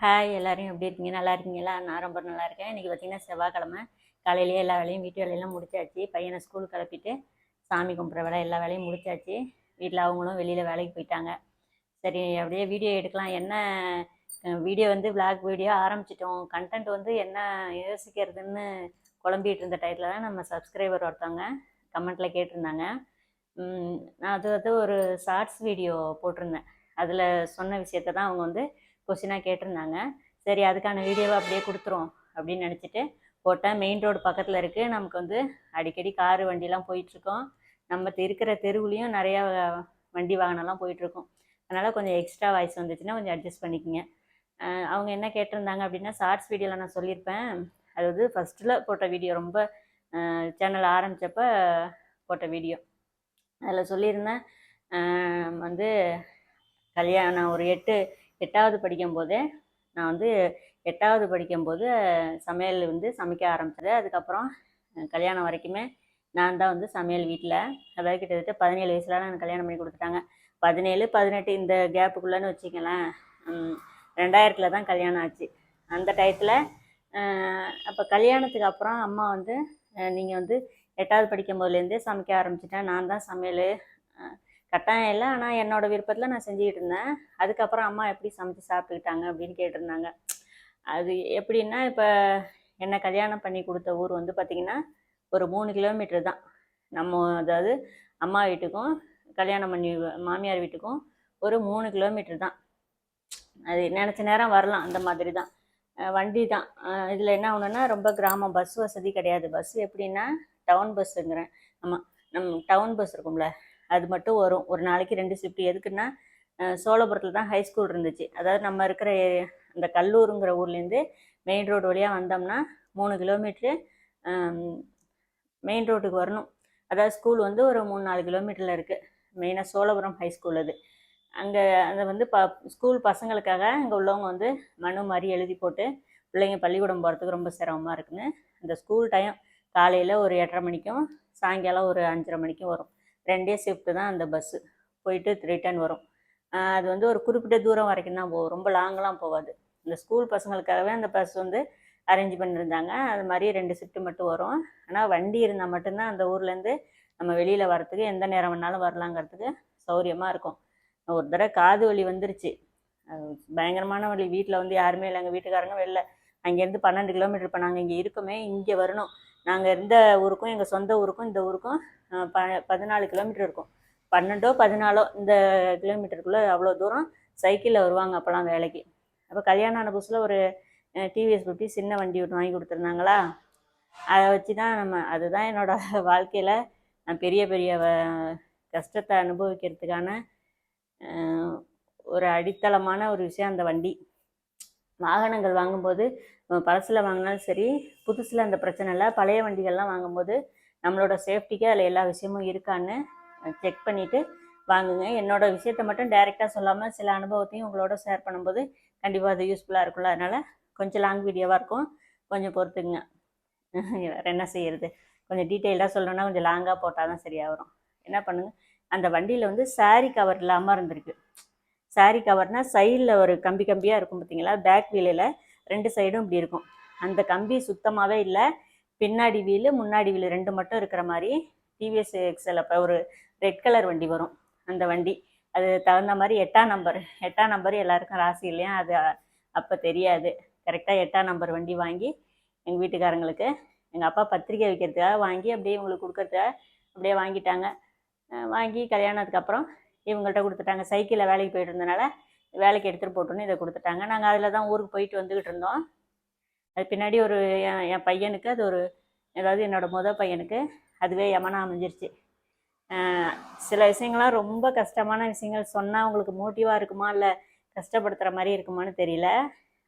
Hi எல்லாரும் எப்படி இருக்கீங்க? நல்லா இருக்கீங்களா? நான் ரொம்ப நல்லா இருக்கேன். இன்றைக்கி பார்த்தீங்கன்னா செவ்வாய்க்கிழமை காலையிலேயே எல்லா வேலையும் வீட்டு வேலையெல்லாம் முடிச்சாச்சு. பையனை ஸ்கூல் கிளப்பிட்டு சாமி கும்பிட்ற வேலை எல்லா வேலையும் முடிச்சாச்சு. வீட்டில் அவங்களும் வெளியில் வேலைக்கு போயிட்டாங்க. சரி அப்படியே வீடியோ எடுக்கலாம். என்ன வீடியோ வந்து விளாக் வீடியோ ஆரம்பிச்சிட்டோம். கண்டென்ட் வந்து என்ன யோசிக்கிறதுன்னு குழம்பிட்டு இருந்த டயத்தில் தான் நம்ம சப்ஸ்கிரைபர் ஒருத்தவங்க கமெண்ட்டில் கேட்டிருந்தாங்க. நான் அது வந்து ஒரு ஷார்ட்ஸ் வீடியோ போட்டிருந்தேன். அதில் சொன்ன விஷயத்த தான் அவங்க வந்து கொஸ்டினாக கேட்டிருந்தாங்க. சரி அதுக்கான வீடியோவை அப்படியே கொடுத்துரும் அப்படின்னு நினச்சிட்டு போட்டேன். மெயின் ரோடு பக்கத்தில் இருக்குது. நமக்கு வந்து அடிக்கடி காரு வண்டிலாம் போயிட்டுருக்கோம். நம்ம இருக்கிற தெருவுலேயும் நிறையா வண்டி வாகனம்லாம் போயிட்டுருக்கோம். அதனால் கொஞ்சம் எக்ஸ்ட்ரா வாய்ஸ் வந்துச்சுன்னா கொஞ்சம் அட்ஜஸ்ட் பண்ணிக்கோங்க. அவங்க என்ன கேட்டிருந்தாங்க அப்படின்னா, ஷார்ட்ஸ் வீடியோவில் நான் சொல்லியிருப்பேன். அது வந்து ஃபஸ்ட்டில் போட்ட வீடியோ, ரொம்ப சேனல் ஆரம்பித்தப்ப போட்ட வீடியோ. அதில் சொல்லியிருந்தேன் வந்து கல்யாணம் ஒரு எட்டாவது படிக்கும்போதே நான் வந்து 8வது படிக்கும்போது சமையல் வந்து சமைக்க ஆரம்பிச்சது. அதுக்கப்புறம் கல்யாணம் வரைக்குமே நான் தான் வந்து சமையல் வீட்டில். அதாவது கிட்டத்தட்ட 17 வயசுல நான் கல்யாணம் பண்ணி கொடுத்துட்டாங்க. 17, 18 இந்த கேப்புக்குள்ளேன்னு வச்சுக்கலாம். 2000 தான் கல்யாணம் ஆச்சு. அந்த டயத்தில் அப்போ கல்யாணத்துக்கு அப்புறம் அம்மா வந்து நீங்கள் வந்து 8வது படிக்கும் போதுலேருந்தே சமைக்க ஆரம்பிச்சிட்டேன். நான் தான் சமையல் கட்டாயம் இல்லை, ஆனால் என்னோடய விருப்பத்தில் நான் செஞ்சுக்கிட்டு இருந்தேன். அதுக்கப்புறம் அம்மா எப்படி சமைச்சு சாப்பிட்டுக்கிட்டாங்க அப்படின்னு கேட்டிருந்தாங்க. அது எப்படின்னா, இப்போ என்னை கல்யாணம் பண்ணி கொடுத்த ஊர் வந்து பார்த்திங்கன்னா ஒரு 3 கிலோமீட்டர் தான். நம்ம அதாவது அம்மா வீட்டுக்கும் கல்யாணம் பண்ணி மாமியார் வீட்டுக்கும் ஒரு 3 கிலோமீட்டர் தான். அது நினச்ச நேரம் வரலாம், அந்த மாதிரி தான். வண்டி தான். இதில் என்ன ஒன்றுன்னா, ரொம்ப கிராமம், பஸ் வசதி கிடையாது. பஸ் எப்படின்னா டவுன் பஸ்ஸுங்கிறேன். ஆமாம், டவுன் பஸ் இருக்கும்ல, அது மட்டும் வரும். ஒரு நாளைக்கு 2 ஷிஃப்ட். எதுக்குன்னா சோழபுரத்தில் தான் ஹை ஸ்கூல் இருந்துச்சு. அதாவது நம்ம இருக்கிற அந்த கல்லூருங்கிற ஊர்லேருந்து மெயின் ரோடு வழியாக வந்தோம்னா 3 கிலோமீட்ரு மெயின் ரோட்டுக்கு வரணும். அதாவது ஸ்கூல் வந்து ஒரு 3-4 கிலோமீட்டரில் இருக்குது. மெயினாக சோழபுரம் ஹை ஸ்கூல் அது. அங்கே அதை வந்து ஸ்கூல் பசங்களுக்காக அங்கே உள்ளவங்க வந்து மனு மாதிரி எழுதி போட்டு பிள்ளைங்க பள்ளிக்கூடம் போகிறதுக்கு ரொம்ப சிரமமாக இருக்குன்னு அந்த ஸ்கூல் டைம் காலையில் ஒரு 8:30 மணிக்கும் சாயங்காலம் ஒரு 5:30 மணிக்கும் வரும். 2 ஷிஃப்ட்டு தான் அந்த பஸ்ஸு. போயிட்டு ரிட்டர்ன் வரும். அது வந்து ஒரு குறிப்பிட்ட தூரம் வரைக்கும் தான் போகும், ரொம்ப லாங்கெலாம் போகாது. இந்த ஸ்கூல் பசங்களுக்காகவே அந்த பஸ் வந்து அரேஞ்ச் பண்ணியிருந்தாங்க. அது மாதிரி 2 ஷிஃப்ட்டு மட்டும் வரும். ஆனால் வண்டி இருந்தால் மட்டும்தான் அந்த ஊர்லேருந்து நம்ம வெளியில் வரத்துக்கு எந்த நேரம் வேணாலும் வரலாங்கிறதுக்கு சௌரியமாக இருக்கும். ஒரு தடவை காது வலி வந்துருச்சு, பயங்கரமான வலி. வீட்டில் வந்து யாருமே இல்லை, எங்கள் வீட்டுக்காரங்க வெளில. அங்கேருந்து 12 கிலோமீட்டர். இப்போ நாங்கள் இங்கே இருக்கோமே, இங்கே வரணும். நாங்கள் இருந்த ஊருக்கும் எங்கள் சொந்த ஊருக்கும் இந்த ஊருக்கும் 14 கிலோமீட்டர் இருக்கும். 12ஓ 14ஓ இந்த கிலோமீட்டருக்குள்ளே அவ்வளோ தூரம் சைக்கிளில் வருவாங்க அப்போலாம் வேலைக்கு. அப்போ கல்யாணம் ஆன புதுசில் ஒரு டிவிஎஸ் 50 சின்ன வண்டி ஒன்று வாங்கி கொடுத்துருந்தாங்களா, அதை வச்சு தான் அதுதான் என்னோடய வாழ்க்கையில் நான் பெரிய பெரிய கஷ்டத்தை அனுபவிக்கிறதுக்கான ஒரு அடித்தளமான ஒரு விஷயம் அந்த வண்டி. வாகனங்கள் வாங்கும்போது பழசில் வாங்கினாலும் சரி, புதுசில் அந்த பிரச்சனை இல்லை. பழைய வண்டிகள்லாம் வாங்கும்போது நம்மளோட சேஃப்டிக்கு அதில் எல்லா விஷயமும் இருக்கான்னு செக் பண்ணிவிட்டு வாங்குங்க. என்னோடய விஷயத்த மட்டும் டைரெக்டாக சொல்லாமல் சில அனுபவத்தையும் உங்களோட ஷேர் பண்ணும்போது கண்டிப்பாக அது யூஸ்ஃபுல்லாக இருக்கும்ல. அதனால் கொஞ்சம் லாங் வீடியோவாக இருக்கும், கொஞ்சம் பொறுத்துக்குங்க. வேறு என்ன செய்கிறது, கொஞ்சம் டீட்டெயில்டாக சொல்லணுன்னா கொஞ்சம் லாங்காக போட்டால் தான் சரியாக வரும். என்ன பண்ணுங்கள், அந்த வண்டியில் வந்து சாரி கவர் இல்லாமல் இருந்திருக்கு. சாரி கவர்னால் சைடில் ஒரு கம்பி கம்பியாக இருக்கும் பார்த்தீங்களா, பேக் வீலில் 2 சைடும் இப்படி இருக்கும். அந்த கம்பி சுத்தமாகவே இல்லை. பின்னாடி வீலு முன்னாடி வீலு 2 மட்டும் இருக்கிற மாதிரி டிவிஎஸ் எக்ஸல். அப்போ ஒரு ரெட் கலர் வண்டி வரும் அந்த வண்டி. அது தகுந்த மாதிரி 8ஆம் நம்பர் எல்லாருக்கும் ராசி இல்லையா, அது அப்போ தெரியாது. கரெக்டாக 8ஆம் நம்பர் வண்டி வாங்கி எங்கள் வீட்டுக்காரங்களுக்கு எங்கள் அப்பா பத்திரிக்கை வைக்கிறதுக்காக வாங்கி அப்படியே இவங்களுக்கு கொடுக்கறதுக்காக அப்படியே வாங்கிட்டாங்க. வாங்கி கல்யாணத்துக்கு அப்புறம் இவங்கள்ட்ட கொடுத்துட்டாங்க. சைக்கிளில் வேலைக்கு போயிட்டு இருந்தனால வேலைக்கு எடுத்துகிட்டு போட்டோன்னு இதை கொடுத்துட்டாங்க. நாங்கள் அதில் தான் ஊருக்கு போயிட்டு வந்துக்கிட்டு இருந்தோம். அது பின்னாடி ஒரு என் பையனுக்கு அது ஒரு, அதாவது என்னோடய பையனுக்கு அதுவே யமனா அமைஞ்சிருச்சு. சில விஷயங்கள்லாம் ரொம்ப கஷ்டமான விஷயங்கள் சொன்னால் உங்களுக்கு மோட்டிவாக இருக்குமா இல்லை கஷ்டப்படுத்துகிற மாதிரி இருக்குமான்னு தெரியல.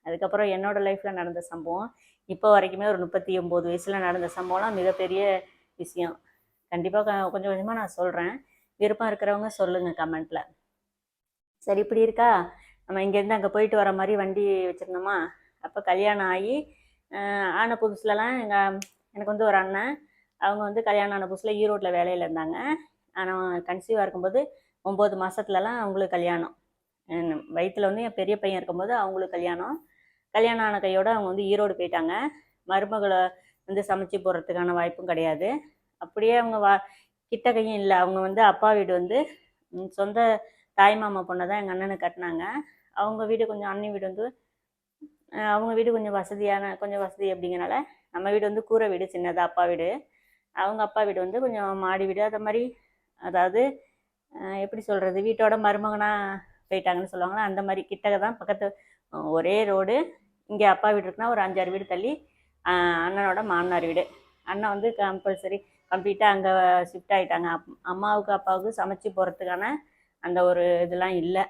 அதுக்கப்புறம் என்னோடய லைஃப்பில் நடந்த சம்பவம் இப்போ வரைக்குமே ஒரு 39 வயசில் நடந்த சம்பவம்லாம் மிகப்பெரிய விஷயம். கண்டிப்பாக கொஞ்சம் கொஞ்சமாக நான் சொல்கிறேன். விருப்பம் இருக்கிறவங்க சொல்லுங்கள் கமெண்ட்டில். சரி, இப்படி இருக்கா. நம்ம இங்கேருந்து அங்கே போயிட்டு வர மாதிரி வண்டி வச்சுருந்தோமா. அப்போ கல்யாணம் ஆகி ஆன புதுசுலலாம் எனக்கு வந்து ஒரு அண்ணன், அவங்க வந்து கல்யாணம் ஆன புதுசில் ஈரோட்டில் வேலையில் இருந்தாங்க. ஆனால் கன்சீவாக இருக்கும்போது 9 மாதத்துலலாம் அவங்களுக்கு கல்யாணம். வயிற்றில் வந்து என் பெரிய பையன் இருக்கும்போது அவங்களுக்கு கல்யாணம். கல்யாணம் ஆன கையோடு அவங்க வந்து ஈரோடு போயிட்டாங்க. மருமகளை வந்து சமைச்சு போடுறதுக்கான வாய்ப்பும் கிடையாது. அப்படியே அவங்க கிட்டக்கையும் இல்லை. அவங்க வந்து அப்பா வீடு வந்து சொந்த தாய் மாமா பொண்ணை தான் எங்கள் அண்ணனுக்கு கட்டினாங்க. அவங்க வீடு கொஞ்சம் அண்ணி வீடு வந்து அவங்க வீடு கொஞ்சம் வசதி அப்படிங்கிறனால நம்ம வீடு வந்து கூரை வீடு சின்னதாக அப்பா வீடு. அவங்க அப்பா வீடு வந்து கொஞ்சம் மாடி வீடு. அதை மாதிரி அதாவது எப்படி சொல்கிறது, வீட்டோட மருமகனாக போயிட்டாங்கன்னு சொல்லுவாங்களா, அந்த மாதிரி கிட்டக்க தான் பக்கத்து ஒரே ரோடு. இங்கே அப்பா வீடு இருக்குன்னா ஒரு 5-6 வீடு தள்ளி அண்ணனோட மாமனார் வீடு. அண்ணன் வந்து கம்ப்ளீட்டாக அங்கே ஷிஃப்ட் ஆகிட்டாங்க. அம்மாவுக்கு அப்பாவுக்கு சமைச்சு போகிறதுக்கான அந்த ஒரு இதெல்லாம் இல்லை.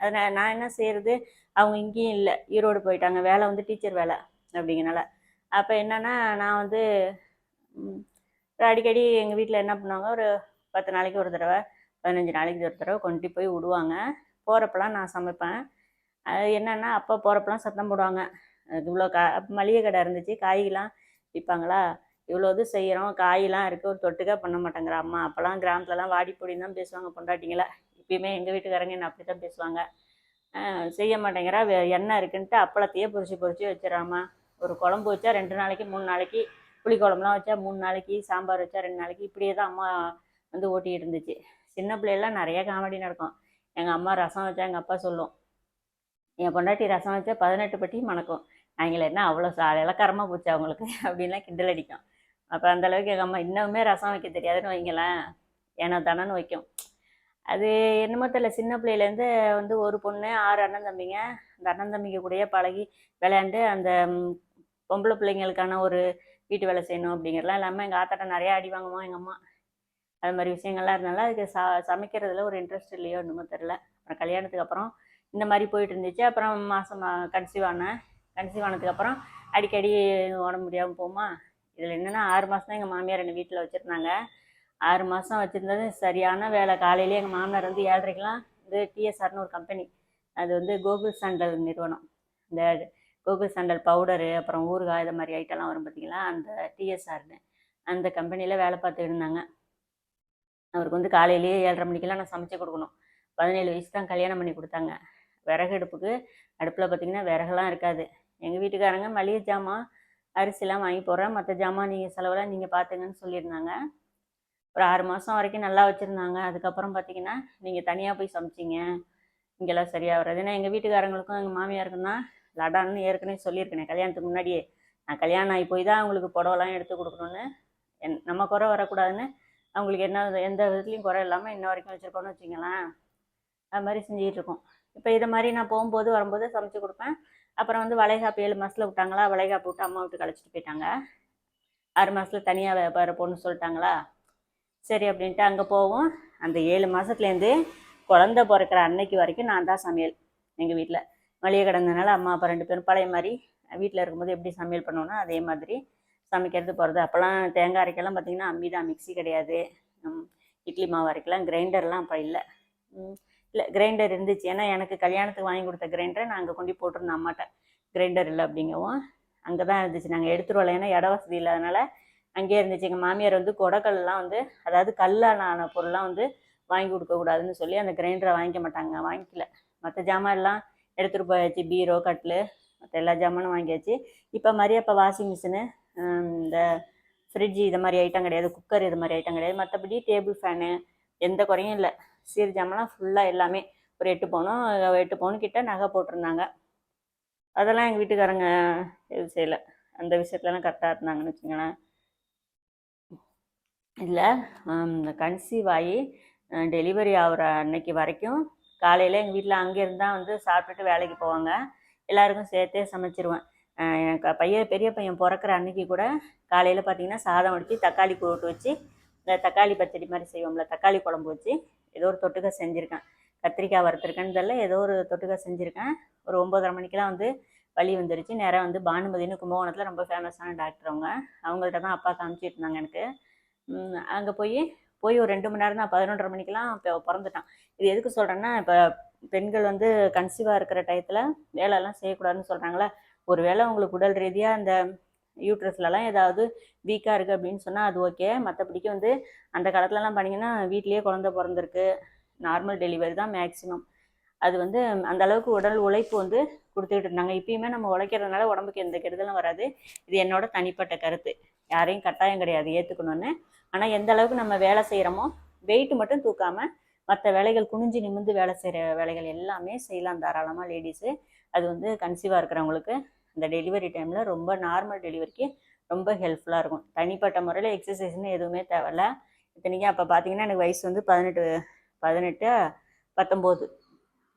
அதை நான் என்ன செய்கிறது, அவங்க இங்கேயும் இல்லை, ஈரோடு போயிட்டாங்க. வேலை வந்து டீச்சர் வேலை அப்படிங்கிறனால. அப்போ என்னென்னா நான் வந்து அடிக்கடி எங்கள் வீட்டில் என்ன பண்ணுவாங்க, ஒரு 10 நாளைக்கு ஒரு தடவை 15 நாளைக்கு ஒரு தடவை கொண்டு போய் விடுவாங்க. போகிறப்பெல்லாம் நான் சமைப்பேன். அது என்னென்னா அப்போ போகிறப்பெல்லாம் சத்தம் போடுவாங்க, இவ்வளோ மளிகை கடை இருந்துச்சு, காய்கெலாம் விற்பாங்களா, இவ்வளோ இது செய்கிறோம், காயெலாம் இருக்குது, ஒரு தொட்டுக்காக பண்ண மாட்டேங்கிற அம்மா. அப்போல்லாம் கிராமத்துலலாம் வாடி பொடின்னு தான் பேசுவாங்க பொண்டாட்டிங்களா. இப்பயுமே எங்கள் வீட்டுக்காரங்க என்ன அப்படி தான் பேசுவாங்க. செய்ய மாட்டேங்கிறா, எண்ணெய் இருக்குன்ட்டு அப்பளத்தையே பொரிச்சு வச்சிடறாம்மா. ஒரு குழம்பு வச்சா 2 நாளைக்கு 3 நாளைக்கு, புளி குழம்புலாம் வச்சா 3 நாளைக்கு, சாம்பார் வச்சா 2 நாளைக்கு, இப்படியே தான் அம்மா வந்து ஓட்டிகிட்டு இருந்துச்சு. சின்ன பிள்ளைலாம் நிறைய காமெடி நடக்கும். எங்கள் அம்மா ரசம் வச்சா எங்கள் அப்பா சொல்லும், என் பொண்டாட்டி ரசம் வச்சா 18 பட்டி மணக்கும், அவங்கள என்ன அவ்வளோ இலக்காரமாக போச்சு அவங்களுக்கு அப்படின்லாம் கிண்டல் அடிக்கும். அப்போ அந்தளவுக்கு எங்கள் அம்மா இன்னுமே ரசம் வைக்க தெரியாதுன்னு வைங்களேன், ஏனோ தானன்னு வைக்கும். அது என்னமோ தெரியல, சின்ன பிள்ளையிலேருந்து வந்து ஒரு பொண்ணு 6 அண்ணன் தம்பிங்க. அந்த அண்ணன் தம்பிங்க கூடயே பழகி விளையாண்டு அந்த பொம்பளை பிள்ளைங்களுக்கான ஒரு வீட்டு வேலை செய்யணும் அப்படிங்கிறலாம் இல்லாமல் எங்கள் ஆத்தாட்ட நிறையா அடி வாங்குவோம் எங்கள் அம்மா. அது மாதிரி விஷயங்கள்லாம் இருந்தாலும் அதுக்கு சமைக்கிறதுல ஒரு இன்ட்ரெஸ்ட் இல்லையோ என்னமோ தெரில. அப்புறம் கல்யாணத்துக்கு அப்புறம் இந்த மாதிரி போயிட்டு இருந்துச்சு. அப்புறம் மாதம் கன்சீவ் ஆனதுக்கப்புறம் அடிக்கடி உடம்பு முடியாமல் போமா. இதில் என்னென்னா 6 மாதம் தான் எங்கள் மாமியார் என்னை வீட்டில் வச்சுருந்தாங்க. 6 மாதம் வச்சுருந்தது சரியான வேலை. காலையிலே எங்கள் மாமனார் வந்து 7:30க்கெலாம் இது டிஎஸ்ஆர்னு ஒரு கம்பெனி, அது வந்து கோகுல் சாண்டல் நிறுவனம். இந்த கோகுல் சாண்டல் பவுடரு, அப்புறம் ஊறுகாய், இதை மாதிரி ஐட்டம்லாம் வரும் பார்த்தீங்களா, அந்த டிஎஸ்ஆர்னு அந்த கம்பெனியில் வேலை பார்த்துட்டு இருந்தாங்க. அவருக்கு வந்து காலையிலேயே 7:30 மணிக்கெல்லாம் நான் சமைச்சு கொடுக்கணும். 17 வயசு தான் கல்யாணம் பண்ணி கொடுத்தாங்க. விறகு அடுப்பில் பார்த்திங்கன்னா விறகுலாம் இருக்காது. எங்கள் வீட்டுக்காரங்க மளிகை ஜாமான் அரிசிலாம் வாங்கி போடுறேன், மற்ற ஜாமான் நீங்கள் செலவெல்லாம் நீங்கள் பார்த்துங்கன்னு சொல்லியிருந்தாங்க. ஒரு 6 மாதம் வரைக்கும் நல்லா வச்சுருந்தாங்க. அதுக்கப்புறம் பார்த்திங்கன்னா நீங்கள் தனியாக போய் சமைச்சிங்க, இங்கெல்லாம் சரியாக வராது. ஏன்னா எங்கள் வீட்டுக்காரங்களுக்கும் எங்கள் மாமியாருக்கும் தான் லடான்னு ஏற்கனவே சொல்லியிருக்கேன் கல்யாணத்துக்கு முன்னாடியே. நான் கல்யாணம் ஆகி போய் தான் அவங்களுக்கு புடவெல்லாம் எடுத்து கொடுக்கணுன்னு, நம்ம குறை வரக்கூடாதுன்னு அவங்களுக்கு எந்த விதத்துலையும் குறை இல்லாமல் இன்ன வரைக்கும் வச்சுருக்கோன்னு வச்சுங்களேன். அது மாதிரி செஞ்சுக்கிட்டு இருக்கோம். இப்போ இதை மாதிரி நான் போகும்போது வரும்போது சமைச்சு கொடுப்பேன். அப்புறம் வந்து வளைகாப்பு 7 மாதத்தில் விட்டாங்களா, வளைகாப்பு விட்டு அம்மா விட்டு கழிச்சிட்டு போயிட்டாங்க. 6 மாதத்தில் தனியாக வேறு பொண்ணு சொல்லிட்டாங்களா, சரி அப்படின்ட்டு அங்கே போவோம். அந்த 7 மாதத்துலேருந்து குழந்த பிறக்கிற அன்னைக்கு வரைக்கும் நான் தான் சமையல். எங்கள் வீட்டில் மளிகை கிடந்ததுனால அம்மா அப்பா 2 பேரும் பழைய மாதிரி வீட்டில் இருக்கும்போது எப்படி சமையல் பண்ணுவோன்னா அதே மாதிரி சமைக்கிறது போகிறது. அப்போல்லாம் தேங்காய் அரைக்கலாம் பார்த்திங்கன்னா அம்மி தான், மிக்ஸி கிடையாது. இட்லி மாவு அரைக்கலாம் கிரைண்டர்லாம் அப்போ இல்லை. கிரைண்டர் இருந்துச்சு. ஏன்னா எனக்கு கல்யாணத்துக்கு வாங்கி கொடுத்த கிரைண்டரை நான் அங்கே கொண்டு போட்டிருந்தேன் அம்மாட்ட. கிரைண்டர் இல்லை அப்படிங்கவும் அங்கே தான் இருந்துச்சு. நாங்கள் எடுத்துகிட்டு வரல, ஏன்னா இட வசதி இல்லாதனால அங்கேயே இருந்துச்சு. எங்கள் மாமியார் வந்து குடக்கல்லாம் வந்து, அதாவது கல்லான பொருள்லாம் வந்து வாங்கி கொடுக்கக்கூடாதுன்னு சொல்லி அந்த கிரைண்டரை வாங்கிக்க மாட்டாங்க, வாங்கிக்கல. மற்ற ஜாமான் எல்லாம் எடுத்துகிட்டு போயாச்சு, பீரோ கட்டில் மற்ற எல்லா ஜாமானும் வாங்கியாச்சு. இப்போ மாதிரி அப்போ வாஷிங் மிஷினு, இந்த ஃப்ரிட்ஜு இது மாதிரி ஐட்டம் கிடையாது, குக்கர் இது மாதிரி ஐட்டம் கிடையாது. மற்றபடி டேபிள் ஃபேனு எந்த குறையும் இல்லை. சீர் ஜாமெல்லாம் ஃபுல்லாக எல்லாமே ஒரு 8 பவுன் கிட்ட நகை போட்டிருந்தாங்க. அதெல்லாம் எங்கள் வீட்டுக்காரங்க இது செய்யலை, அந்த விஷயத்துலலாம் கரெக்டாக இருந்தாங்கன்னு வச்சுங்களேன். இல்லை கன்சீவ் ஆகி டெலிவரி ஆகிற அன்னைக்கு வரைக்கும் காலையில் எங்கள் வீட்டில் அங்கேருந்து தான் வந்து சாப்பிட்டுட்டு வேலைக்கு போவாங்க. எல்லாருக்கும் சேர்த்தே சமைச்சிருவேன். எனக்கு பெரிய பையன் பிறக்கிற அன்னைக்கு கூட காலையில் பார்த்திங்கன்னா சாதம் வடித்து தக்காளி கூட்டு வச்சு, இந்த தக்காளி பச்சடி மாதிரி செய்வோம்ல, தக்காளி குழம்பு வச்சு ஏதோ ஒரு தொட்டுக்க செஞ்சுருக்கேன். கத்திரிக்காய் வறுத்துருக்கேன்னு தெரியல, ஏதோ ஒரு தொட்டுக்க செஞ்சுருக்கேன். ஒரு 9:30 மணிக்கெலாம் வந்து வலி வந்துருச்சு. நேராக வந்து பானுமதினு கும்பகோணத்தில் ரொம்ப ஃபேமஸான டாக்டர் அவங்கள்ட்ட தான் அப்பா காமிச்சிட்டு இருந்தாங்க எனக்கு. அங்கே போய் ஒரு 2 மணி நேரம் தான், 11:30 மணிக்கெலாம் இப்போ பிறந்துட்டான். இது எதுக்கு சொல்கிறேன்னா, இப்போ பெண்கள் வந்து கன்சீவாக இருக்கிற டயத்தில் வேலையெல்லாம் செய்யக்கூடாதுன்னு சொல்கிறாங்களே. ஒரு வேளை உங்களுக்கு உடல் ரீதியாக அந்த யூட்ரஸ்லலாம் ஏதாவது வீக்காக இருக்குது அப்படின்னு சொன்னால் அது ஓகே. மற்றபடிக்கு வந்து அந்த காலத்துலலாம் பண்ணிங்கன்னா வீட்லேயே குழந்த பிறந்திருக்கு, நார்மல் டெலிவரி தான் மேக்ஸிமம். அது வந்து அந்த அளவுக்கு உடல் உழைப்பு வந்து கொடுத்துக்கிட்டு இருந்தாங்க. இப்பயுமே நம்ம உழைக்கிறதுனால உடம்புக்கு எந்த கெடுதலும் வராது. இது என்னோட தனிப்பட்ட கருத்து. யாரையும் கட்டாயம் கிடையாது ஏற்றுக்கணும்னு. ஆனால் எந்த அளவுக்கு நம்ம வேலை செய்கிறோமோ வெயிட் மட்டும் தூக்காமல் மற்ற வேலைகள் குனிஞ்சு நிமிந்து வேலை செய்கிற வேலைகள் எல்லாமே செய்யலாம் தாராளமாக லேடிஸு. அது வந்து கன்சீவாக இருக்கிறவங்களுக்கு அந்த டெலிவரி டைமில் ரொம்ப நார்மல் டெலிவரிக்கு ரொம்ப ஹெல்ப்ஃபுல்லாக இருக்கும். தனிப்பட்ட முறையில் எக்ஸசைஸ்னு எதுவுமே தேவையில்ல. இத்தனைக்கும் அப்போ பார்த்தீங்கன்னா எனக்கு வயசு வந்து 18 19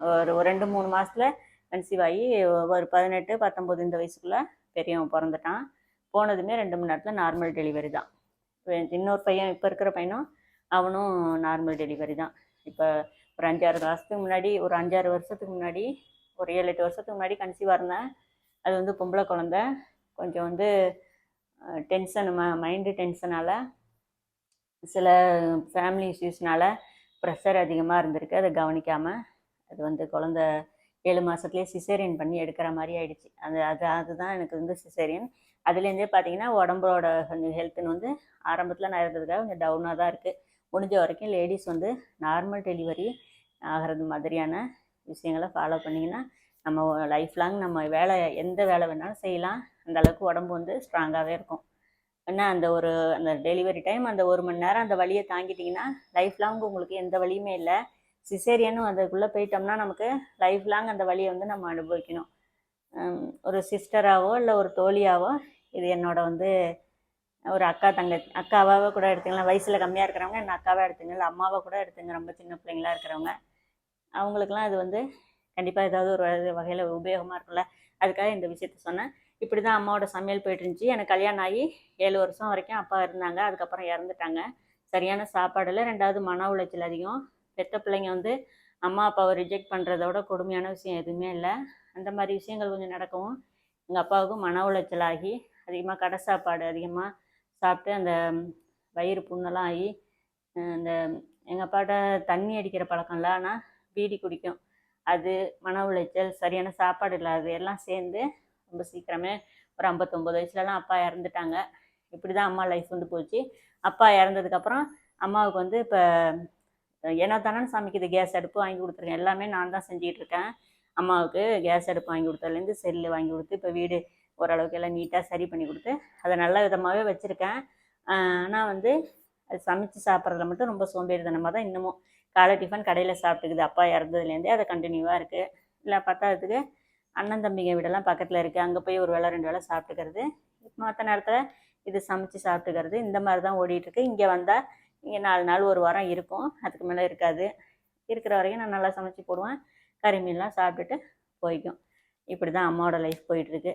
ஒரு 2-3 மாதத்தில் கன்சீவ் ஆகி ஒரு 18-19 இந்த வயசுக்குள்ளே பெரியவன் பிறந்துட்டான். போனதுமே 2 மணி நேரத்தில் நார்மல் டெலிவரி தான். இன்னொரு பையன் இப்போ இருக்கிற பையனும் அவனும் நார்மல் டெலிவரி தான். இப்போ ஒரு 5-6 மாதத்துக்கு முன்னாடி, ஒரு 5-6 வருஷத்துக்கு முன்னாடி, ஒரு 7-8 வருஷத்துக்கு முன்னாடி கன்சீவாக இருந்தேன். அது வந்து பொம்பளை குழந்த. கொஞ்சம் வந்து டென்ஷன், மைண்டு டென்ஷனால், சில ஃபேமிலி இஷ்யூஸ்னால ப்ரெஷர் அதிகமாக இருந்திருக்கு. அதை கவனிக்காமல் அது வந்து குழந்த 7 மாதத்துலேயே சிசேரியன் பண்ணி எடுக்கிற மாதிரி ஆயிடுச்சு. அதுதான் எனக்கு வந்து சிசேரியன். அதுலேருந்தே பார்த்தீங்கன்னா உடம்போட கொஞ்சம் ஹெல்த்துன்னு வந்து ஆரம்பத்தில் நான் இருந்ததுக்காக கொஞ்சம் டவுனாக தான் இருக்குது. முடிஞ்ச வரைக்கும் லேடிஸ் வந்து நார்மல் டெலிவரி ஆகிறது மாதிரியான விஷயங்களை ஃபாலோ பண்ணிங்கன்னா நம்ம லைஃப் லாங் நம்ம எந்த வேலை வேணாலும் செய்யலாம். அந்த அளவுக்கு உடம்பு வந்து ஸ்ட்ராங்காகவே இருக்கும். ஏன்னா அந்த டெலிவரி டைம் அந்த 1 மணி நேரம் அந்த வலியை தாங்கிட்டிங்கன்னா லைஃப் லாங் உங்களுக்கு எந்த வலியுமே இல்லை. சிசேரியனும் அதுக்குள்ளே போயிட்டோம்னா நமக்கு லைஃப் லாங் அந்த வலியை வந்து நம்ம அனுபவிக்கணும். ஒரு சிஸ்டராகவோ இல்லை ஒரு தோழியாவோ இது என்னோட வந்து ஒரு அக்காவாக கூட எடுத்துக்கலாம். வயசில் கம்மியாக இருக்கிறவங்க என்ன அக்காவாக எடுத்துங்க, இல்லை அம்மாவை கூட எடுத்துங்க. ரொம்ப சின்ன பிள்ளைங்களா இருக்கிறவங்க அவங்களுக்குலாம் இது வந்து கண்டிப்பாக ஏதாவது ஒரு வகையில் உபயோகமாக இருக்கும்ல. அதுக்காக இந்த விஷயத்த சொன்னேன். இப்படி தான் அம்மாவோட சமையல் போயிட்டு இருந்துச்சு. எனக்கு கல்யாணம் ஆகி 7 வருஷம் வரைக்கும் அப்பா இருந்தாங்க. அதுக்கப்புறம் இறந்துட்டாங்க. சரியான சாப்பாடில், 2வது மன உளைச்சல் அதிகம். பெற்ற பிள்ளைங்க வந்து அம்மா அப்பாவை ரிஜெக்ட் பண்ணுறதோட கொடுமையான விஷயம் எதுவுமே இல்லை. அந்த மாதிரி விஷயங்கள் கொஞ்சம் நடக்கவும் எங்கள் அப்பாவுக்கும் மன உளைச்சல் ஆகி அதிகமாக கடை சாப்பாடு அதிகமாக சாப்பிட்டு அந்த வயிறு புண்ணெல்லாம் ஆகி இந்த எங்கள் அப்பாட்ட தண்ணி அடிக்கிற பழக்கம் இல்லை, ஆனால் பீடி குடிக்கும். அது மன உளைச்சல், சரியான சாப்பாடு இல்லாது எல்லாம் சேர்ந்து ரொம்ப சீக்கிரமே ஒரு 59 வயசுலலாம் அப்பா இறந்துட்டாங்க. இப்படி தான் அம்மா லைஃப் வந்து போச்சு. அப்பா இறந்ததுக்கப்புறம் அம்மாவுக்கு வந்து இப்போ ஏன்னா தானே சமைக்குது, கேஸ் அடுப்பு வாங்கி கொடுத்துருக்கேன். எல்லாமே நான் தான் செஞ்சுக்கிட்டு இருக்கேன். அம்மாவுக்கு கேஸ் அடுப்பு வாங்கி கொடுத்ததுலேருந்து செல்லு வாங்கி கொடுத்து இப்போ வீடு ஓரளவுக்கு எல்லாம் நீட்டாக சரி பண்ணி கொடுத்து அதை நல்ல விதமாகவே வச்சுருக்கேன். ஆனால் வந்து அது சமைச்சு சாப்பிட்றதுல மட்டும் ரொம்ப சோம்பேறித்தனமாக தான் இன்னமும். காலை டிஃபன் கடையில் சாப்பிட்டுக்குது. அப்பா இறந்ததுலேருந்தே அது கண்டினியூவாக இருக்குது. இல்லை பத்தாததுக்கு அண்ணன் தம்பிங்க வீடெல்லாம் பக்கத்தில் இருக்குது. அங்கே போய் ஒரு வேளை 2 வேளை சாப்பிட்டுக்கிறது. மற்ற நேரத்தில் இது சமைச்சு சாப்பிட்டுக்கிறது. இந்த மாதிரி தான் ஓடிட்டுருக்கு. இங்கே வந்தால் இங்கே 4 நாள் ஒரு வாரம் இருக்கும். அதுக்கு மேலே இருக்காது. இருக்கிற வரைக்கும் நான் நல்லா சமைச்சு போடுவேன். கறி மீன்லாம் சாப்பிட்டுட்டு போய்க்கும். இப்படி தான் அம்மாவோட லைஃப் போயிட்டுருக்கு.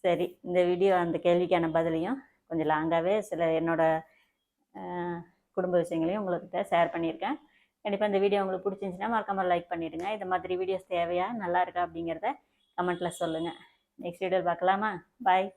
சரி, இந்த வீடியோ அந்த கேள்விக்கான பதிலையும் கொஞ்சம் லாங்காகவே சில என்னோடய குடும்ப விஷயங்களையும் உங்கள்கிட்ட ஷேர் பண்ணியிருக்கேன். கண்டிப்பாக இந்த வீடியோ உங்களுக்கு பிடிச்சிருந்துச்சின்னா மறக்காமல் லைக் பண்ணிவிடுங்க. இந்த மாதிரி வீடியோஸ் தேவையா, நல்லா இருக்கா அப்படிங்கிறத கமெண்ட்டில் சொல்லுங்கள். நெக்ஸ்ட் வீடியோவில் பார்க்கலாமா? பாய்.